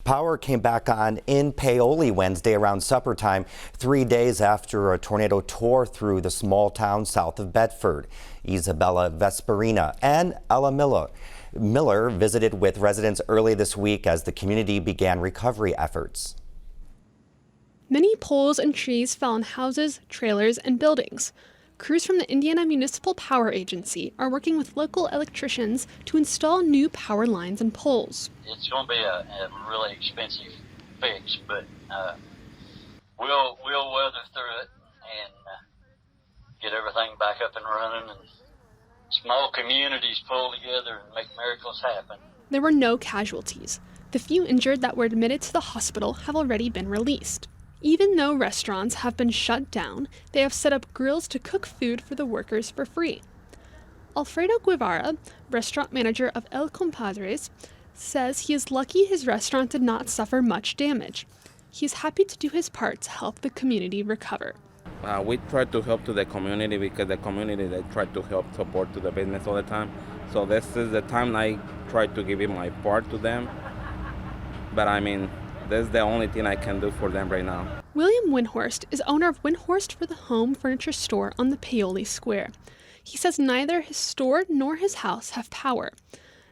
Power came back on in Paoli Wednesday around supper time, 3 days after a tornado tore through the small town south of Bedford. Isabella Vesperina and Ella Miller visited with residents early this week as the community began recovery efforts. Many poles and trees fell on houses, trailers, and buildings. Crews from the Indiana Municipal Power Agency are working with local electricians to install new power lines and poles. It's going to be a really expensive fix, but we'll weather through it and get everything back up and running, and small communities pull together and make miracles happen. There were no casualties. The few injured that were admitted to the hospital have already been released. Even though restaurants have been shut down, they have set up grills to cook food for the workers for free. Alfredo Guevara, restaurant manager of El Compadres, says he is lucky his restaurant did not suffer much damage. He is happy to do his part to help the community recover. We try to help to the community because the community they try to help support to the business all the time. So this is the time I try to give my part to them. But I mean, that's the only thing I can do for them right now. William Windhorst is owner of Windhorst for the Home Furniture Store on the Paoli Square. He says neither his store nor his house have power.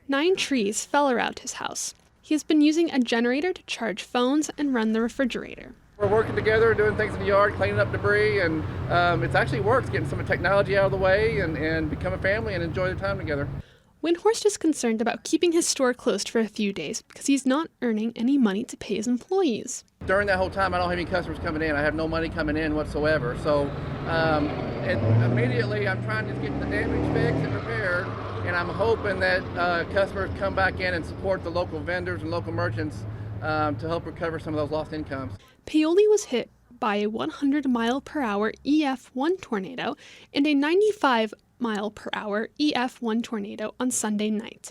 9 trees fell around his house. He has been using a generator to charge phones and run the refrigerator. We're working together, doing things in the yard, cleaning up debris, and it's actually works, getting some technology out of the way and become a family and enjoy the time together. Windhorst is concerned about keeping his store closed for a few days because he's not earning any money to pay his employees. During that whole time, I don't have any customers coming in. I have no money coming in whatsoever. So immediately, I'm trying to get the damage fixed and repaired, and I'm hoping that customers come back in and support the local vendors and local merchants to help recover some of those lost incomes. Paoli was hit by a 100-mile-per-hour EF1 tornado and a 95-mile-per-hour EF1 tornado on Sunday night.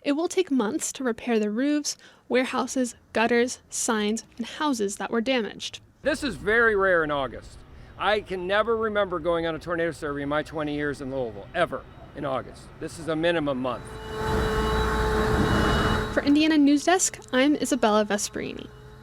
It will take months to repair the roofs, warehouses, gutters, signs, and houses that were damaged. This is very rare in August. I can never remember going on a tornado survey in my 20 years in Louisville, ever, in August. This is a minimum month. For Indiana News Desk, I'm Isabella Vesperini.